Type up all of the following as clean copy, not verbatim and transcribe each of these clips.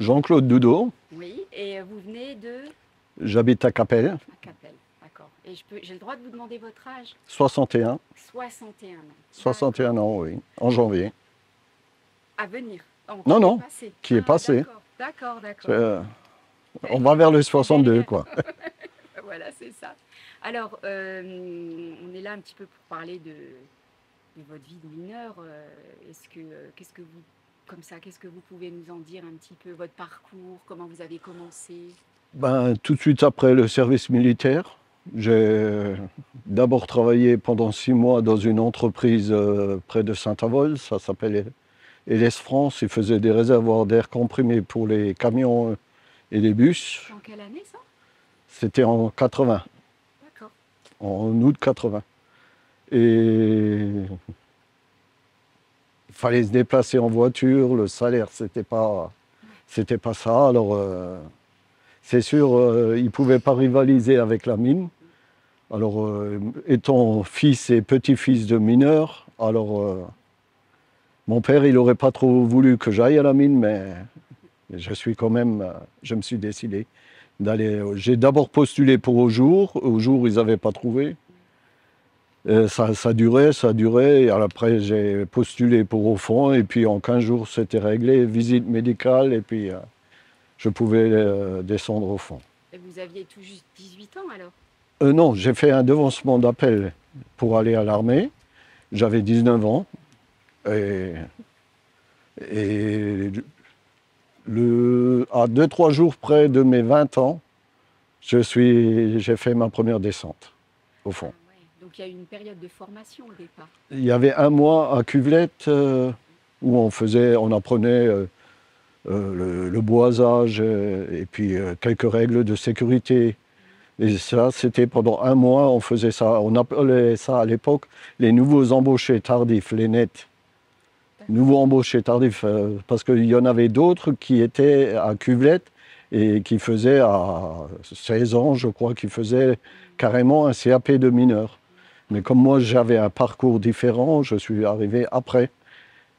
Jean-Claude Doudot, Oui, et vous venez de j'habite à Capelle, à Capelle, d'accord. Et j'ai le droit de vous demander votre âge? 61, 61 ans. 61 D'accord. ans, oui, en janvier. À venir. Oh, Non, qui est non, passé. qui est Ah, passé. d'accord, d'accord, d'accord. Euh, on va vers le C'est 62, derrière. quoi. Voilà, c'est ça. Alors, on est là un petit peu pour parler de votre vie de mineur. Qu'est-ce que vous, comme ça, qu'est-ce que vous pouvez nous en dire un petit peu, votre parcours, comment vous avez commencé? Ben, tout de suite après le service militaire, j'ai d'abord travaillé pendant 6 mois dans une entreprise près de Saint-Avold, ça s'appelle LS France. Ils faisaient des réservoirs d'air comprimé pour les camions et les bus. En quelle année ça? C'était en 80, D'accord. en août 80. Et il fallait se déplacer en voiture, le salaire, c'était pas ça. Alors, c'est sûr, ils ne pouvaient pas rivaliser avec la mine. Alors, étant fils et petit-fils de mineurs, alors mon père, il n'aurait pas trop voulu que j'aille à la mine, mais je me suis décidé d'aller. J'ai d'abord postulé pour au jour, ils n'avaient pas trouvé. Ça durait, et après j'ai postulé pour au fond, et puis en 15 jours c'était réglé, visite médicale, et puis je pouvais descendre au fond. Et vous aviez tout juste 18 ans alors? Non, j'ai fait un devancement d'appel pour aller à l'armée. J'avais 19 ans. Et à 2-3 jours près de mes 20 ans, j'ai fait ma première descente, au fond. Ah ouais. Donc il y a eu une période de formation au départ. Il y avait un mois à Cuvlette où on apprenait le boisage et puis quelques règles de sécurité. Et ça, c'était pendant un mois, on faisait ça. On appelait ça à l'époque les nouveaux embauchés tardifs, les nets. Nouveaux embauchés tardifs, parce qu'il y en avait d'autres qui étaient à Cuvlette et qui faisaient à 16 ans, je crois, qui faisaient carrément un CAP de mineur. Mais comme moi, j'avais un parcours différent, je suis arrivé après.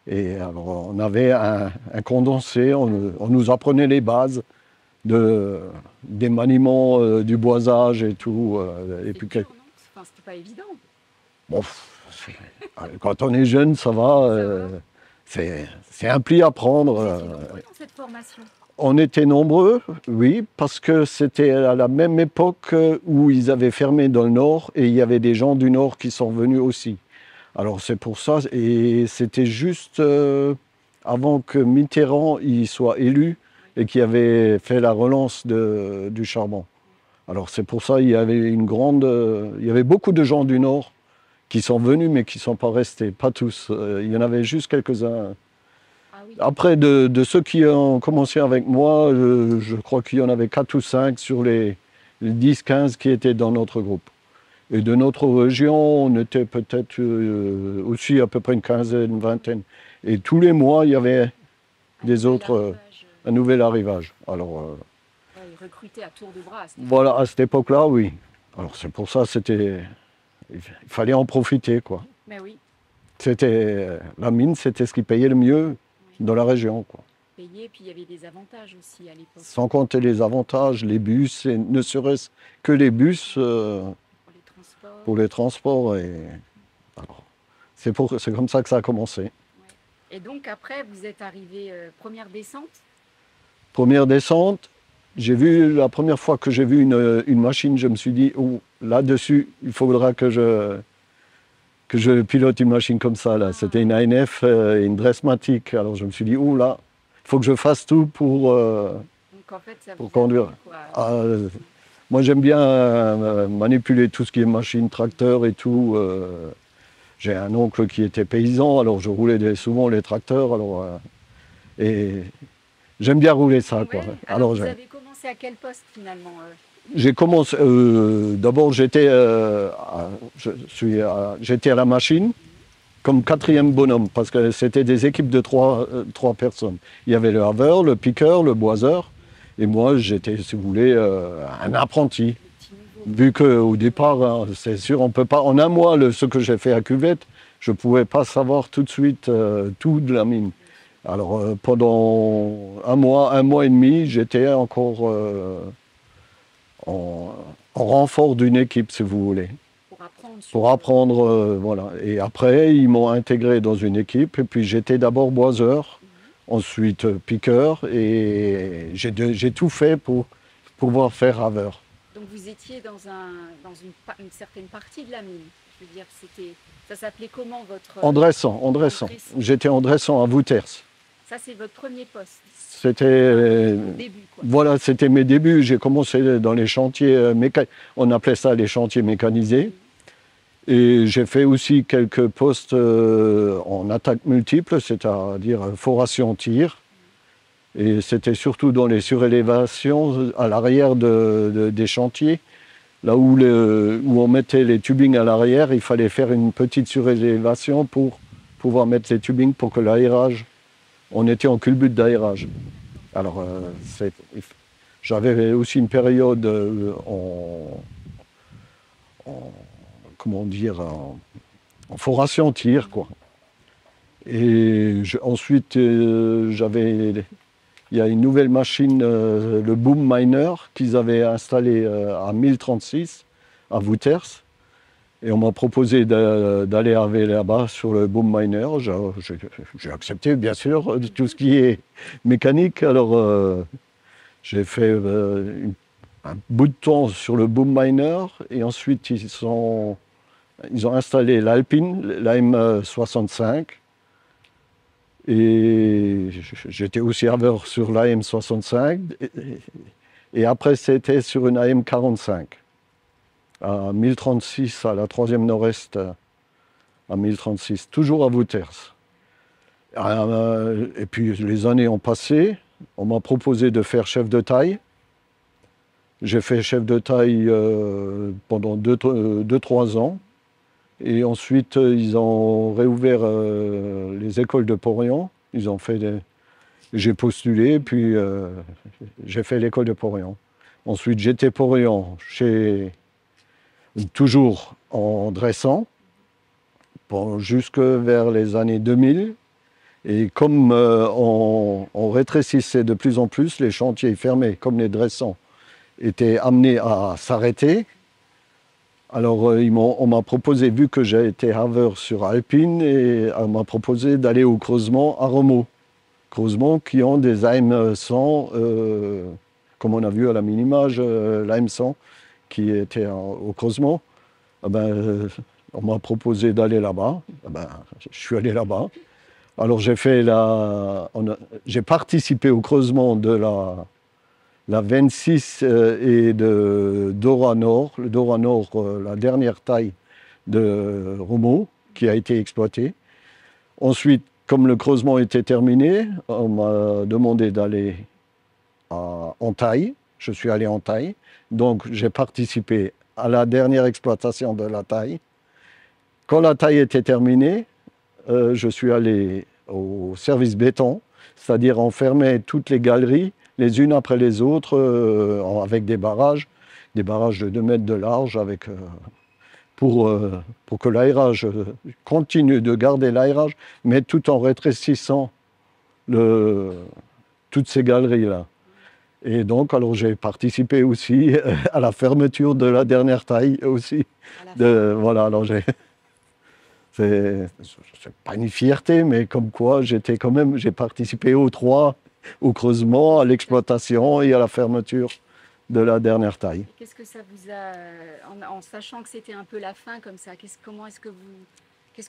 Et alors, on avait un condensé, on nous apprenait les bases des maniements du boisage et tout. Et puis, Dur, non? Enfin, c'était pas évident. bon, quand on est jeune, ça va. C'est un pli à prendre. Vous étiez nombreux dans cette formation? On était nombreux, oui, parce que c'était à la même époque où ils avaient fermé dans le Nord et il y avait des gens du Nord qui sont venus aussi. Alors c'est pour ça, et c'était juste avant que Mitterrand y soit élu et qui avait fait la relance du charbon. Alors c'est pour ça il y avait il y avait beaucoup de gens du Nord qui sont venus mais qui ne sont pas restés, pas tous. Il y en avait juste quelques-uns. Ah oui. Après, de ceux qui ont commencé avec moi, je crois qu'il y en avait 4 ou 5 sur les 10-15 qui étaient dans notre groupe. Et de notre région, on était peut-être aussi à peu près une quinzaine, une vingtaine. Et tous les mois, il y avait des autres, un nouvel arrivage. Alors, ouais, recruté à tour de bras. voilà, à cette époque-là, oui. Alors c'est pour ça, il fallait en profiter, quoi. Mais oui. La mine, c'était ce qui payait le mieux dans la région, quoi. Payé, puis il y avait des avantages aussi à l'époque. Sans compter les avantages, les bus, et ne serait-ce que les bus Pour les transports. pour les transports. Alors, c'est comme ça que ça a commencé. Ouais. Et donc après, vous êtes arrivé première descente? Première descente, la première fois que j'ai vu une machine, je me suis dit, oh, là-dessus, il faudra que je pilote une machine comme ça. Là. C'était une ANF, une Dressmatic. Alors je me suis dit, oh là, il faut que je fasse tout pour Donc en fait, ça pour vous a conduire. plu, quoi. Moi, j'aime bien manipuler tout ce qui est machine, tracteur et tout. J'ai un oncle qui était paysan, alors je roulais souvent les tracteurs. Alors, et j'aime bien rouler ça, quoi. Ouais. Alors, vous avez commencé à quel poste finalement? j'ai commencé. D'abord, j'étais à la machine comme quatrième bonhomme, parce que c'était des équipes de trois personnes. Il y avait le haveur, le piqueur, le boiseur, et moi, j'étais, si vous voulez, un apprenti. Vu qu'au départ, hein, c'est sûr, on peut pas. En un mois, ce que j'ai fait à Cuvette, je ne pouvais pas savoir tout de suite tout de la mine. Alors pendant un mois et demi, j'étais encore en, en renfort d'une équipe, si vous voulez. Pour apprendre sur... Pour apprendre, voilà. Et après, ils m'ont intégré dans une équipe. Et puis j'étais d'abord boiseur, Mhm. ensuite piqueur. Et j'ai tout fait pour pouvoir faire haveur. Donc vous étiez dans une certaine partie de la mine. Je veux dire, ça s'appelait comment votre En dressant, en en dressant. dressant? J'étais en dressant à Wouters. Ça, c'est votre premier poste. C'était, Enfin, votre début, quoi. voilà, c'était mes débuts. J'ai commencé dans les chantiers on appelait ça les chantiers mécanisés. Mhm. Et j'ai fait aussi quelques postes en attaque multiple, c'est-à-dire foration-tir. Et c'était surtout dans les surélévations à l'arrière des chantiers. Là où on mettait les tubings à l'arrière, il fallait faire une petite surélévation pour pouvoir mettre les tubings pour que l'aérage, on était en culbute d'aérage. Alors, j'avais aussi une période en- comment dire, en foration-tir, quoi. Et ensuite, il y a une nouvelle machine, le Boom Miner, qu'ils avaient installé à 1036 à Wouters. Et on m'a proposé d'aller avec là-bas sur le Boom Miner. J'ai accepté, bien sûr, tout ce qui est mécanique. Alors, j'ai fait un bout de temps sur le Boom Miner. Et ensuite, ils ont installé l'Alpine, la M65. Et j'étais aussi haveur sur l'AM65. Et après, c'était sur une AM45, à 1036, à la 3e nord-est, à 1036, toujours à Wouters. Et puis les années ont passé. On m'a proposé de faire chef de taille. J'ai fait chef de taille pendant 2-3 ans. Et ensuite, ils ont réouvert les écoles de Porion. J'ai postulé, puis j'ai fait l'école de Porion. Ensuite, j'étais Porion toujours en dressant, jusque vers les années 2000. Et comme on rétrécissait de plus en plus, les chantiers fermés, comme les dressants, étaient amenés à s'arrêter. Alors, on m'a proposé, vu que j'ai été haveur sur Alpine, et on m'a proposé d'aller au creusement à Romau. Creusement qui ont des AM100, comme on a vu à la mini-image, l'AM100 qui était au creusement. Ah ben, on m'a proposé d'aller là-bas. Ah ben, je suis allé là-bas. Alors, j'ai participé au creusement de la 26 et de Dora Nord, le Dora Nord, la dernière taille de Romau, qui a été exploitée. Ensuite, comme le creusement était terminé, on m'a demandé d'aller en taille. Je suis allé en taille. Donc, j'ai participé à la dernière exploitation de la taille. Quand la taille était terminée, je suis allé au service béton, c'est-à-dire on fermait toutes les galeries les unes après les autres avec des barrages de 2 mètres de large pour que l'aérage continue de garder l'aérage, mais tout en rétrécissant toutes ces galeries-là. Et donc, alors j'ai participé aussi à la fermeture de la dernière taille aussi. Voilà, alors c'est pas une fierté, mais comme quoi j'ai participé aux 3, au creusement, à l'exploitation et à la fermeture de la dernière taille. Qu'est-ce que ça vous a, en sachant que c'était un peu la fin comme ça, qu'est-ce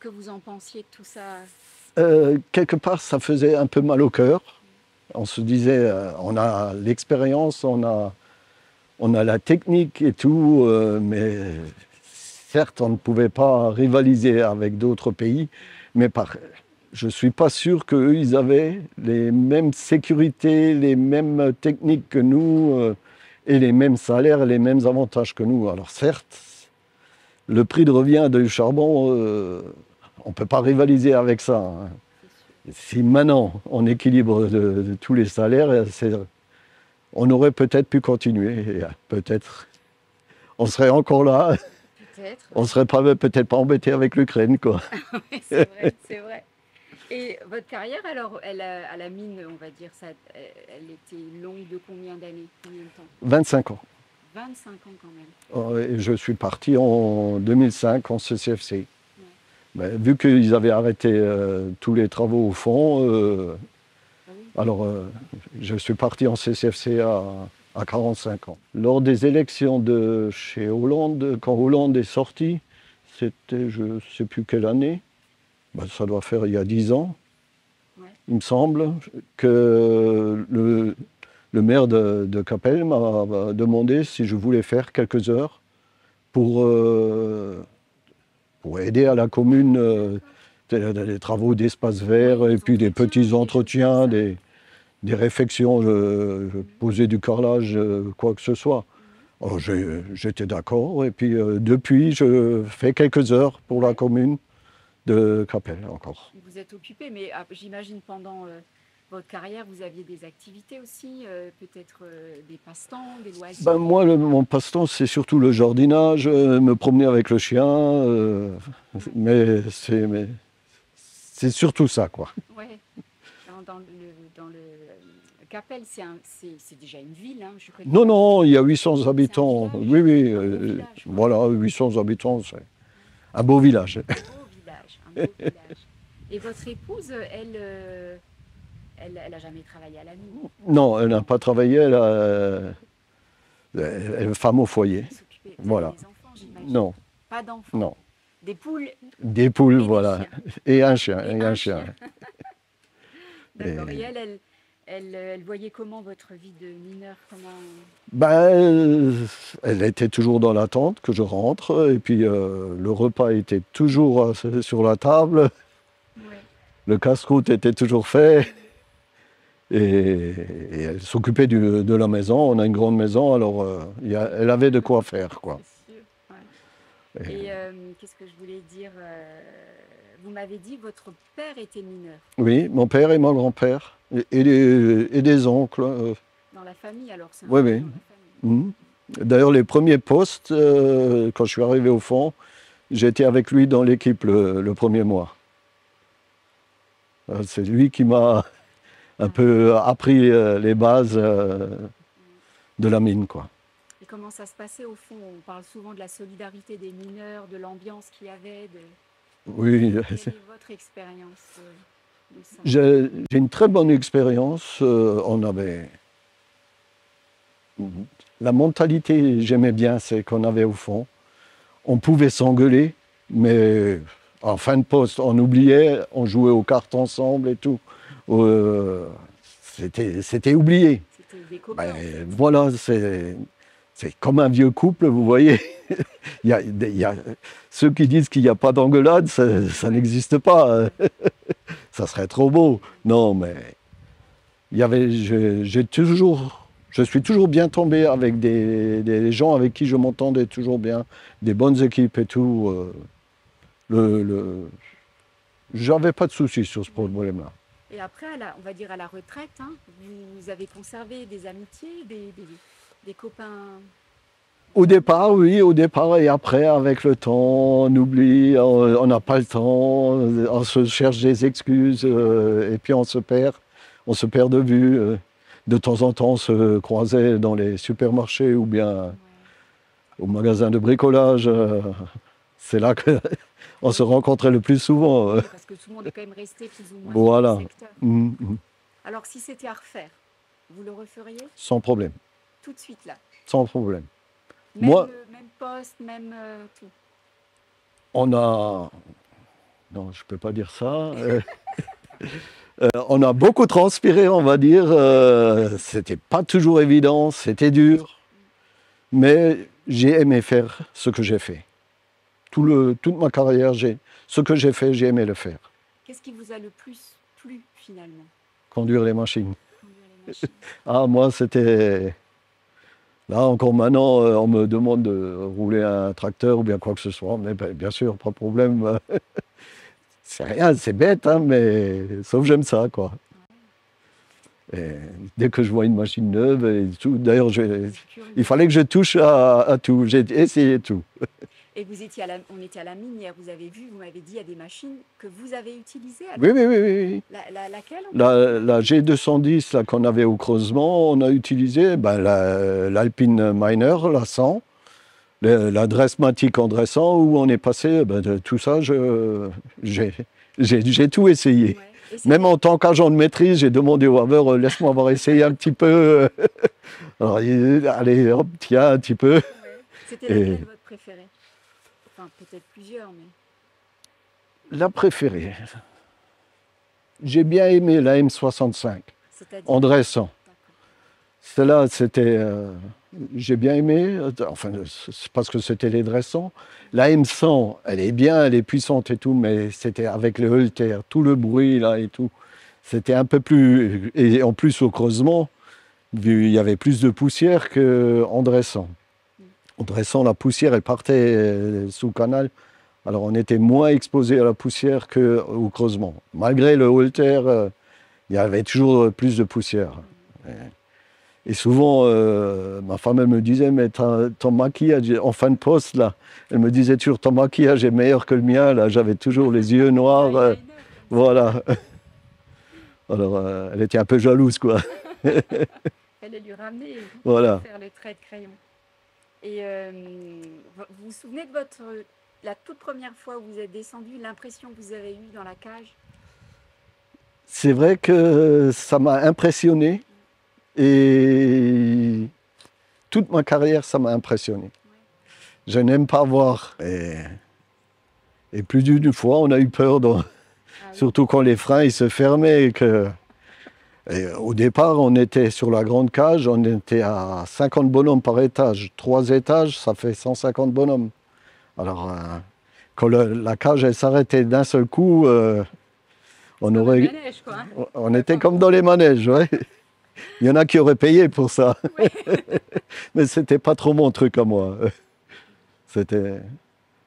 que vous en pensiez de tout ça? Quelque part, ça faisait un peu mal au cœur. On se disait, on a l'expérience, on a la technique et tout, mais certes, on ne pouvait pas rivaliser avec d'autres pays, mais je ne suis pas sûr qu'eux, ils avaient les mêmes sécurités, les mêmes techniques que nous, et les mêmes salaires et les mêmes avantages que nous. Alors certes, le prix de revient du charbon, on ne peut pas rivaliser avec ça, hein. Si maintenant on équilibre de tous les salaires, on aurait peut-être pu continuer. Et, peut-être on serait encore là. Peut-être. On serait peut-être pas embêté avec l'Ukraine, quoi. Oui, c'est vrai, c'est vrai. Et votre carrière, alors, à la mine, on va dire, ça, elle était longue de combien d'années, combien de temps? 25 ans. 25 ans quand même. Et je suis parti en 2005 en CCFC. Ouais. Mais vu qu'ils avaient arrêté tous les travaux au fond, Ah oui. alors je suis parti en CCFC à 45 ans. Lors des élections de chez Hollande, quand Hollande est sorti, c'était je ne sais plus quelle année, ben, ça doit faire il y a 10 ans, Ouais. il me semble, que le maire de Capelle m'a demandé si je voulais faire quelques heures pour, pour aider à la commune des travaux d'espace vert Oui, et des puis des entretiens, petits des choses entretiens, comme ça. des réfections, poser du carrelage, quoi que ce soit. Mhm. Alors, j'étais d'accord et puis depuis je fais quelques heures pour la Ouais. commune de Capelle encore. Vous êtes occupé, mais j'imagine pendant votre carrière, vous aviez des activités aussi, peut-être des passe-temps, des Ben, loisirs. moi, mon passe-temps, c'est surtout le jardinage, me promener avec le chien, Ouais. mais c'est surtout ça, quoi. Ouais. Dans le Capelle, c'est déjà une ville, hein, je connais Non, pas beaucoup. non, il y a 800 C'est un habitants. village, Oui, oui, un beau village, quoi. voilà, 800 habitants, c'est un beau village. Un beau village, un beau village. Et votre épouse, elle a jamais travaillé à la mine. Non, elle n'a Non. pas travaillé, elle est femme au foyer. Elle s'occupait. Vous avez Voilà. des enfants, j'imagine. Non, Pas d'enfants. non. Des poules Des poules, et des voilà. chiens. Et un chien, Et et un un chien. chien. D'accord. Et Et, elle voyait comment votre vie de mineur? Comment... ben, elle était toujours dans l'attente que je rentre, et puis le repas était toujours sur la table, Ouais. le casse-croûte était toujours fait, et, et elle s'occupait de la maison. On a une grande maison, alors elle avait de quoi faire, quoi. C'est sûr. Ouais. Et, Et qu'est-ce que je voulais dire? Vous m'avez dit que votre père était mineur oui, mon père et mon grand-père, et des oncles. dans la famille, alors c'est un Oui, peu oui. dans la famille. Mhm. D'ailleurs, les premiers postes, quand je suis arrivé au fond, j'étais avec lui dans l'équipe le premier mois. C'est lui qui m'a un Ah, peu appris les bases mm. de la mine, quoi. Et comment ça se passait au fond? On parle souvent de la solidarité des mineurs, de l'ambiance qu'il y avait. Oui, Quelle est votre expérience de ça? j'ai une très bonne expérience. On avait la mentalité, j'aimais bien, c'est qu'on avait au fond. On pouvait s'engueuler, mais en fin de poste, on oubliait, on jouait aux cartes ensemble et tout. Euh, c'était oublié. C'était des copains Ben, en fait. voilà, c'est comme un vieux couple, vous voyez. Il y a ceux qui disent qu'il n'y a pas d'engueulade, ça Ouais. n'existe pas. Ça serait trop beau. Non, mais il y avait, je suis toujours bien tombé avec des gens avec qui je m'entendais toujours bien, des bonnes équipes et tout. J'avais pas de soucis sur ce Ouais. problème-là. Et après, on va dire à la retraite, hein, vous avez conservé des amitiés, des copains. Au départ, oui, au départ, et après, avec le temps, on oublie, on n'a pas le temps, on se cherche des excuses, et puis on se perd de vue. De temps en temps, on se croisait dans les supermarchés ou bien Ouais. au magasin de bricolage. C'est là qu'on se Oui. rencontrait le plus souvent. Oui, parce que tout le monde est quand même resté plus ou moins sur le Voilà. secteur. Alors, si c'était à refaire, vous le referiez Sans problème, tout de suite là? sans problème. Même, Moi, même poste, même tout. on a... Non, je ne peux pas dire ça. On a beaucoup transpiré, on va dire. C'était pas toujours évident, c'était dur. Mais j'ai aimé faire ce que j'ai fait. Toute ma carrière, ce que j'ai fait, j'ai aimé le faire. Qu'est-ce qui vous a le plus plu finalement? Conduire les machines. Conduire les machines. Ah, moi, c'était... Là, encore maintenant, on me demande de rouler un tracteur ou bien quoi que ce soit. Mais ben, bien sûr, pas de problème. C'est rien, c'est bête, hein, mais sauf j'aime ça, quoi. Et dès que je vois une machine neuve et tout, d'ailleurs, Vous êtes il curieux. fallait que je touche à tout. J'ai essayé tout. Et on était à la minière, vous avez vu, vous m'avez dit, il y a des machines que vous avez utilisées Oui, alors? oui, oui, oui, oui. Laquelle en La particulier? G210 là, qu'on avait au creusement, on a utilisé ben, l'Alpine Miner, la 100, la Dressmatic en dressant, où on est passé, ben, de tout ça, j'ai j'ai tout essayé. Ouais. Et Même c'était en tant qu'agent de maîtrise, j'ai demandé au haveur, laisse-moi avoir essayé un petit peu. Alors, allez, hop, tiens, un petit peu. ouais. C'était Et laquelle votre préférée? Enfin, peut-être plusieurs, mais la préférée, j'ai bien aimé la M65, en c'est-à-dire? dressant. D'accord. Celle-là, j'ai bien aimé, enfin, c'est parce que c'était les dressants. La M100, elle est bien, elle est puissante et tout, mais c'était avec le Holter, tout le bruit là et tout. C'était un peu plus. Et en plus, au creusement, il y avait plus de poussière qu'en dressant. Mm. En dressant, la poussière, elle partait sous le canal. Alors, on était moins exposé à la poussière qu'au creusement. Malgré le Holter, il y avait toujours plus de poussière. Et souvent, ma femme, elle me disait, mais ton maquillage, en fin de poste, là, elle me disait toujours, ton maquillage est meilleur que le mien, là, j'avais toujours les yeux Le noirs. eyeliner, comme ça. Voilà. Alors, elle était un peu jalouse, quoi. Fallait lui ramener et Voilà. refaire le trait de crayon. Et vous vous souvenez de la toute première fois où vous êtes descendu, l'impression que vous avez eue dans la cage? C'est vrai que ça m'a impressionné. Et toute ma carrière, ça m'a impressionné. Ouais. Je n'aime pas voir. Et plus d'une fois, on a eu peur, Ah oui. surtout quand les freins ils se fermaient. Au départ, on était sur la grande cage, on était à 50 bonhommes par étage. 3 étages, ça fait 150 bonhommes. Alors, quand la cage elle s'arrêtait d'un seul coup, on Comme un aurait, manège, quoi, hein. on Ouais, était pardon. comme dans les manèges. Ouais. Il y en a qui auraient payé pour ça, Ouais. mais c'était pas trop mon truc à moi. C'était,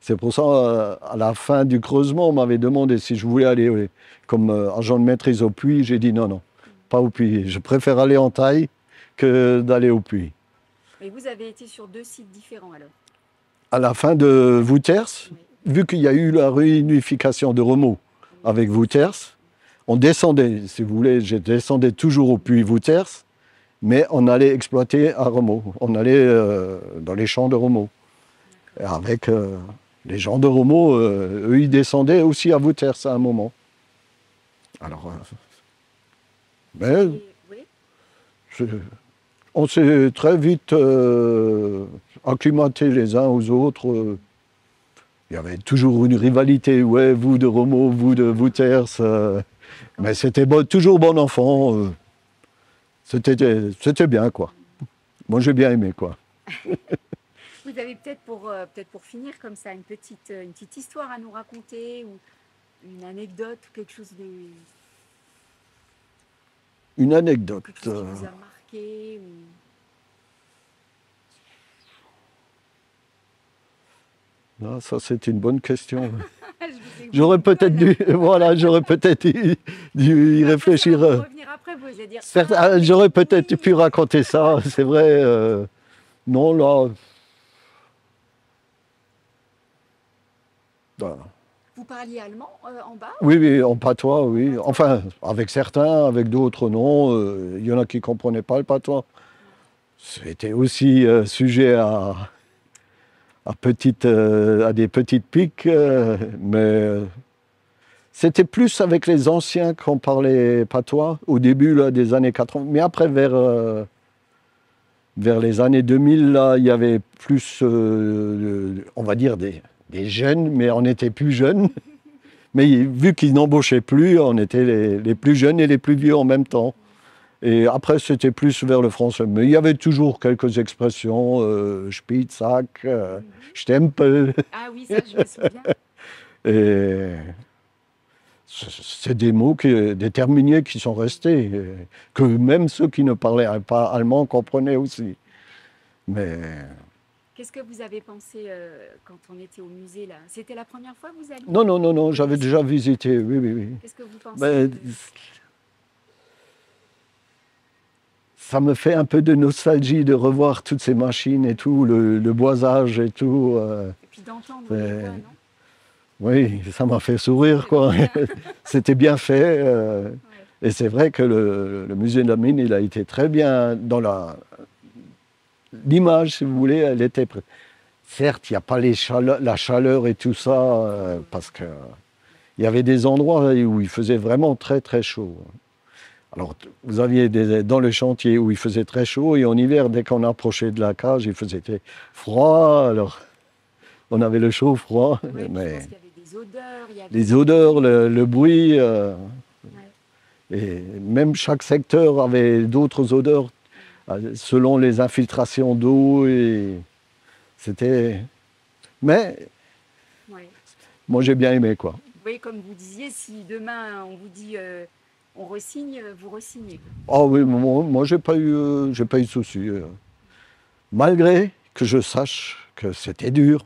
c'est pour ça, à la fin du creusement, on m'avait demandé si je voulais aller comme agent de maîtrise au puits. J'ai dit non, non, pas au puits. Je préfère aller en taille que d'aller au puits. Mais vous avez été sur 2 sites différents alors? À la fin de Wouters, Oui, vu qu'il y a eu la réunification de Renault oui, avec Wouters, on descendait, si vous voulez, je descendais toujours au puits Wouters, mais on allait exploiter à Renault. On allait dans les champs de Renault. d'accord. Et avec les gens de Renault, eux, ils descendaient aussi à Wouters à un moment. Alors, mais Et oui, c'est- on s'est très vite acclimatés les uns aux autres. Il y avait toujours une rivalité. Ouais, vous de Renault, vous de Wouters. quand Mais c'était toujours bon enfant. C'était bien, quoi. Moi, j'ai bien aimé, quoi. vous avez peut-être pour finir comme ça une petite histoire à nous raconter ou une anecdote ou Une anecdote. quelque chose qui vous a marqué ou... Ah, ça, c'est une bonne question. Je vous ai J'aurais une colle peut-être là. dû, voilà, j'aurais peut-être dû y Mais après, ça va réfléchir. vous revenir après, vous allez dire ah mais J'aurais peut-être oui. pu raconter ça, c'est vrai. Non, là. Voilà. Vous parliez allemand en bas Oui, oui, en patois, ou en oui. patois? Enfin, avec certains, avec d'autres, non. Il y en a qui ne comprenaient pas le patois. Ouais. C'était aussi sujet à des petites piques, mais c'était plus avec les anciens qu'on parlait patois, au début là, des années 80. Mais après, vers les années 2000, là, il y avait plus, on va dire, des jeunes, mais on était plus jeunes. Mais vu qu'ils n'embauchaient plus, on était les plus jeunes et les plus vieux en même temps. Et après, c'était plus vers le français. Mais il y avait toujours quelques expressions, Spitzhack, Mhm. Stempel. Ah oui, ça, je me souviens. Et c'est des mots, des terminés qui sont restés, que même ceux qui ne parlaient pas allemand comprenaient aussi. Mais Qu'est-ce que vous avez pensé quand on était au musée là? C'était la première fois que vous alliez? non, non, non, non, Vous j'avais connaissiez? déjà visité, oui, oui, oui. Qu'est-ce que vous pensez Mais de... ça me fait un peu de nostalgie de revoir toutes ces machines et tout, le boisage et tout. Et puis d'entendre les voix, non? Oui, ça m'a fait sourire, quoi. C'était bien fait. Ouais. Et c'est vrai que le musée de la mine, il a été très bien dans l'image, si vous voulez. Elle était. Certes, il n'y a pas la chaleur et tout ça, parce que il y avait des endroits où il faisait vraiment très très chaud. Alors, vous aviez dans le chantier où il faisait très chaud, et en hiver, dès qu'on approchait de la cage, il faisait froid. Alors, on avait le chaud, froid, Ouais, puis je pense mais qu'il y avait des odeurs, il y avait les odeurs, le bruit, Ouais. et même chaque secteur avait d'autres odeurs selon les infiltrations d'eau. Et c'était. Mais Ouais. moi, j'ai bien aimé, quoi. Oui, comme vous disiez, si demain on vous dit on resigne, vous resignez. Ah oui, moi j'ai pas eu de souci. Malgré que je sache que c'était dur,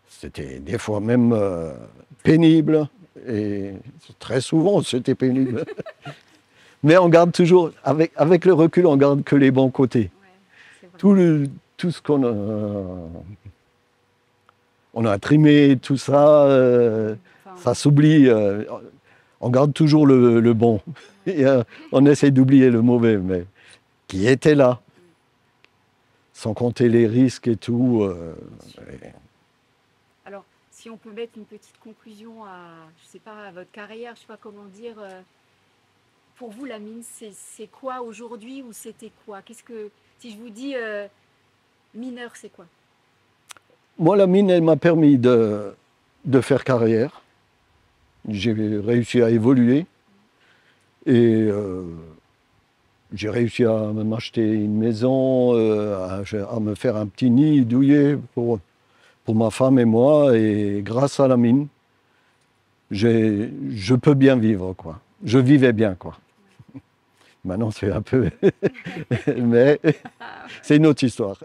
c'était des fois même pénible, et très souvent c'était pénible. Mais on garde toujours, avec le recul, on garde que les bons côtés. Ouais, c'est vrai. Tout ce on a trimé, tout ça, Enfin, ça s'oublie. On garde toujours le bon. Et, on essaye d'oublier le mauvais, mais qui était là, sans compter les risques et tout. alors, si on peut mettre une petite conclusion à, je sais pas, à votre carrière, je sais pas comment dire, pour vous la mine, c'est quoi aujourd'hui ou c'était quoi? Si je vous dis mineur, c'est quoi? Moi, la mine, elle m'a permis de faire carrière. J'ai réussi à évoluer, et j'ai réussi à m'acheter une maison, à me faire un petit nid douillet pour ma femme et moi. Et grâce à la mine, je peux bien vivre, quoi. Je vivais bien, quoi. Maintenant, c'est un peu. Mais c'est une autre histoire.